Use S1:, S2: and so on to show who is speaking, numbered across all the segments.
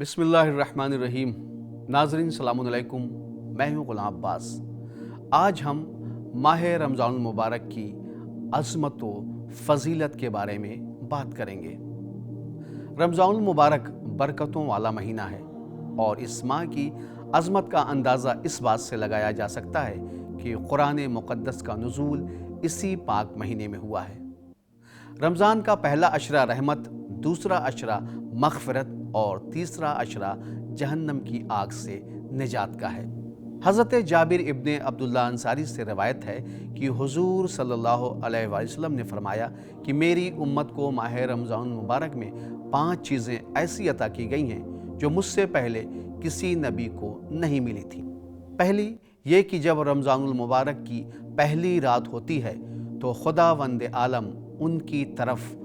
S1: बिस्मिल्लाहिर्रहमानिर्रहीम। नाज़रीन सलामुन अलैकुम, मैं हूँ ग़ुलाम अब्बास। आज हम माह रमज़ानुल मुबारक की अज़मत व फ़ज़ीलत के बारे में बात करेंगे। रमज़ानुल मुबारक बरकतों वाला महीना है और इस माह की अज़मत का अंदाज़ा इस बात से लगाया जा सकता है कि कुरान मुक़द्दस का नुज़ूल इसी पाक महीने में हुआ है। रमज़ान का पहला अशरा रहमत, दूसरा अशरा मग़फ़िरत और तीसरा अशरा जहन्नम की आग से निजात का है। हज़रत जाबिर इब्ने अब्दुल्लाह अंसारी से रवायत है कि हुज़ूर सल्लल्लाहु अलैहि वसल्लम ने फरमाया कि मेरी उम्मत को माह रमज़ान मुबारक में 5 चीज़ें ऐसी अता की गई हैं जो मुझसे पहले किसी नबी को नहीं मिली थी। पहली ये कि जब रमज़ानुल मुबारक की पहली रात होती है तो खुदावंद आलम उनकी तरफ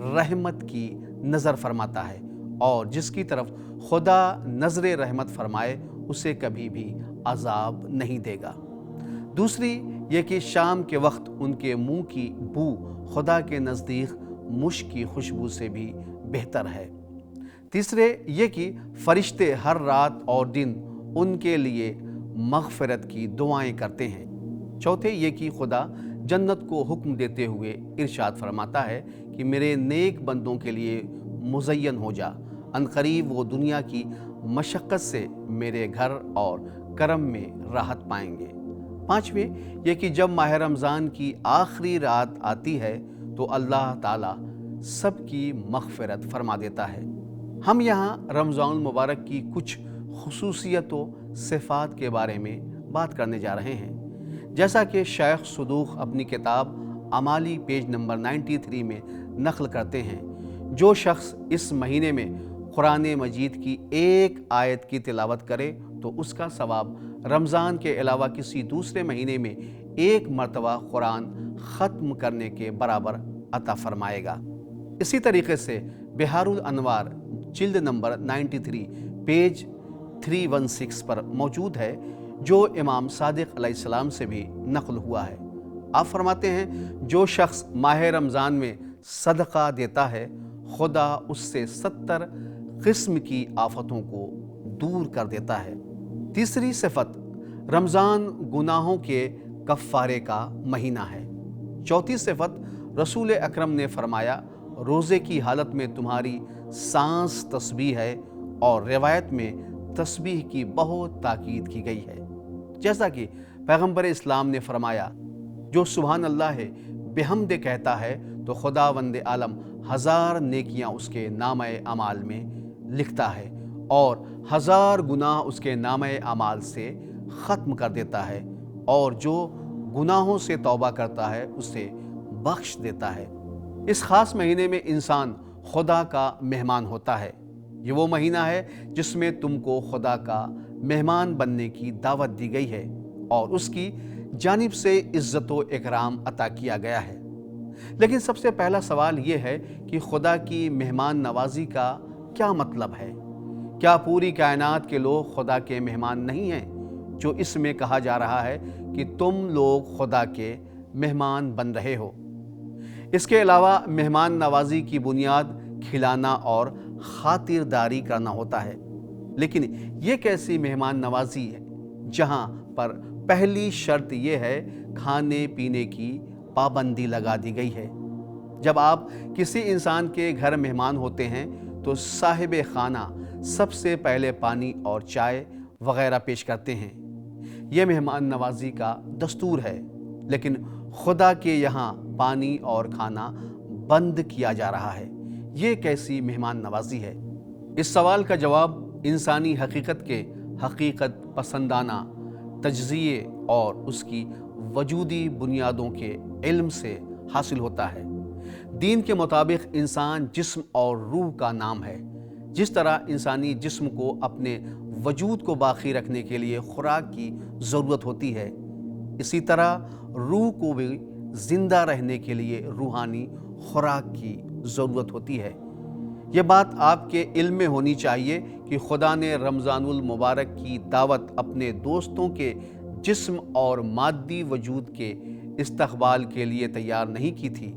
S1: रहमत की नज़र फरमाता है और जिसकी तरफ खुदा नज़र रहमत फरमाए उसे कभी भी अजाब नहीं देगा। दूसरी ये कि शाम के वक्त उनके मुंह की बू खुदा के नज़दीक मुश्क की खुशबू से भी बेहतर है। तीसरे ये कि फरिश्ते हर रात और दिन उनके लिए मग़फ़िरत की दुआएं करते हैं। चौथे ये कि खुदा जन्नत को हुक्म देते हुए इरशाद फरमाता है कि मेरे नेक बंदों के लिए मुज़य्यन हो जा, अनक़रीब वो दुनिया की मशक्क़त से मेरे घर और करम में राहत पाएंगे। पाँचवें ये कि जब माह रमज़ान की आखिरी रात आती है तो अल्लाह ताला सबकी मग़फ़िरत फरमा देता है। हम यहाँ रमज़ान मुबारक की कुछ खुसूसियतों सिफ़ात के बारे में बात करने जा रहे हैं। जैसा कि शेख सदूक़ अपनी किताब अमाली पेज नंबर 93 में नक़ल करते हैं, जो शख्स इस महीने में कुरान मजीद की एक आयत की तिलावत करे तो उसका सवाब रमज़ान के अलावा किसी दूसरे महीने में एक मरतबा कुरान ख़त्म करने के बराबर अता फ़रमाएगा। इसी तरीके से बिहारुल अनवार जिल्द नंबर 93 पेज 316 पर मौजूद है, जो इमाम सादिक़ अलैहिस्सलाम से भी नक़ल हुआ है। आप फरमाते हैं, जो शख्स माह रमज़ान में सदक़ा देता है खुदा उससे 70 किस्म की आफतों को दूर कर देता है। तीसरी सिफत, रमज़ान गुनाहों के कफ़ारे का महीना है। चौथी सिफत, रसूल अकरम ने फरमाया, रोज़े की हालत में तुम्हारी सांस तस्बीह है और रिवायत में तस्बीह की बहुत ताकीद की गई है। जैसा कि पैगम्बर इस्लाम ने फरमाया, जो सुभान अल्लाह है बेहम्दे कहता है तो खुदावंद आलम 1000 नेकियां उसके नामे अमाल में लिखता है और 1000 गुनाह उसके नामे अमाल से ख़त्म कर देता है, और जो गुनाहों से तौबा करता है उसे बख्श देता है। इस ख़ास महीने में इंसान खुदा का मेहमान होता है। ये वो महीना है जिसमें तुमको खुदा का मेहमान बनने की दावत दी गई है और उसकी जानिब से इज़्ज़त व इकराम अता किया गया है। लेकिन सबसे पहला सवाल ये है कि खुदा की मेहमान नवाजी का क्या मतलब है? क्या पूरी कायनात के लोग खुदा के मेहमान नहीं हैं, जो इसमें कहा जा रहा है कि तुम लोग खुदा के मेहमान बन रहे हो? इसके अलावा मेहमान नवाजी की बुनियाद खिलाना और खातिरदारी करना होता है। लेकिन ये कैसी मेहमान नवाजी है जहाँ पर पहली शर्त ये है खाने पीने की पाबंदी लगा दी गई है। जब आप किसी इंसान के घर मेहमान होते हैं तो साहिब खाना सबसे पहले पानी और चाय वगैरह पेश करते हैं। यह मेहमान नवाजी का दस्तूर है, लेकिन खुदा के यहाँ पानी और खाना बंद किया जा रहा है। ये कैसी मेहमान नवाजी है? इस सवाल का जवाब इंसानी हकीकत के हकीकत पसंदाना तज्ज़िये और उसकी वजूदी बुनियादों के इल्म से हासिल होता है। दीन के मुताबिक इंसान जिस्म और रूह का नाम है। जिस तरह इंसानी जिस्म को अपने वजूद को बाकी रखने के लिए खुराक की ज़रूरत होती है, इसी तरह रूह को भी ज़िंदा रहने के लिए रूहानी खुराक की ज़रूरत होती है। ये बात आपके इल्म में होनी चाहिए कि खुदा ने रमज़ानुल मुबारक की दावत अपने दोस्तों के जिस्म और मादी वजूद के इस्तक़बाल के लिए तैयार नहीं की थी,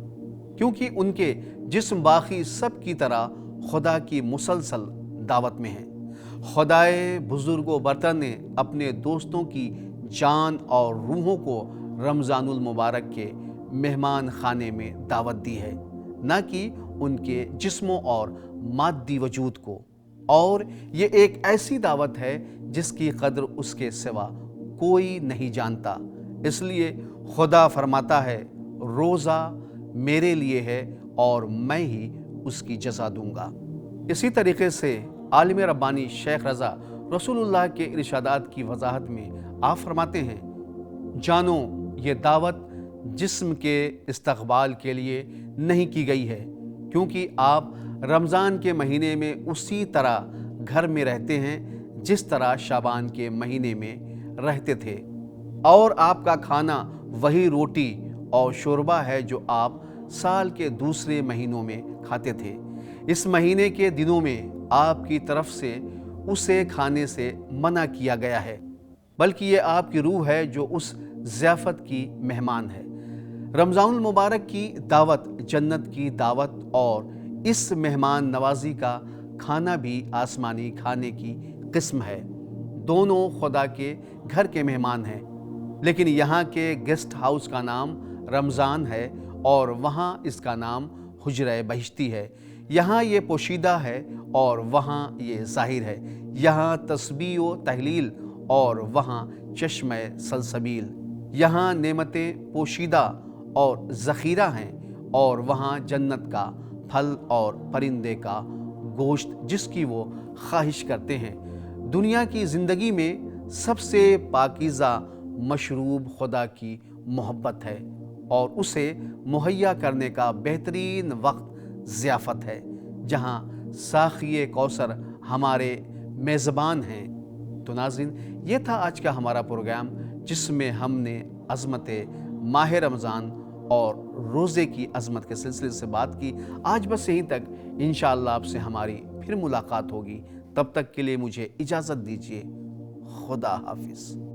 S1: क्योंकि उनके जिस्म बाकी सब की तरह खुदा की मुसलसल दावत में हैं। खुदाए बुजुर्ग व बरतर ने अपने दोस्तों की जान और रूहों को रमज़ानुल मुबारक के मेहमान खाने में दावत दी है, न कि उनके जिस्मों और मादी वजूद को। और ये एक ऐसी दावत है जिसकी कदर उसके सिवा कोई नहीं जानता। इसलिए खुदा फरमाता है, रोज़ा मेरे लिए है और मैं ही उसकी जज़ा दूंगा। इसी तरीके से आलिम रब्बानी शेख रज़ा रसूलुल्लाह के इरशादात की वजाहत में आप फरमाते हैं, जानो ये दावत जिस्म के इस्तक़बाल के लिए नहीं की गई है, क्योंकि आप रमज़ान के महीने में उसी तरह घर में रहते हैं जिस तरह शाबान के महीने में रहते थे, और आपका खाना वही रोटी और शोरबा है जो आप साल के दूसरे महीनों में खाते थे। इस महीने के दिनों में आपकी तरफ से उसे खाने से मना किया गया है, बल्कि ये आपकी रूह है जो उस ज़ियाफ़त की मेहमान है। रमज़ानुल मुबारक की दावत जन्नत की दावत और इस मेहमान नवाजी का खाना भी आसमानी खाने की किस्म है। दोनों खुदा के घर के मेहमान हैं, लेकिन यहाँ के गेस्ट हाउस का नाम रमज़ान है और वहाँ इसका नाम हुजरा बहिश्ती है। यहाँ ये पोशीदा है और वहाँ ये ज़ाहिर है। यहाँ तस्बीह व तहलील और वहाँ चश्मे सलसबील। यहाँ नेमतें पोशीदा और ज़ख़ीरा हैं और वहाँ जन्नत का फल और परिंदे का गोश्त जिसकी वो ख्वाहिश करते हैं। दुनिया की ज़िंदगी में सबसे पाकीज़ा मशरूब खुदा की मोहब्बत है और उसे मुहैया करने का बेहतरीन वक्त ज़ियाफ़त है, जहाँ साक़िए कौसर हमारे मेज़बान हैं। तो नाज़रीन, ये था आज का हमारा प्रोग्राम, जिसमें हमने अज़मत माह रमज़ान और रोज़े की अज़मत के सिलसिले से बात की। आज बस यहीं तक। इंशाअल्लाह आपसे हमारी फिर मुलाकात होगी। तब तक के लिए मुझे इजाज़त दीजिए। खुदा हाफिज़।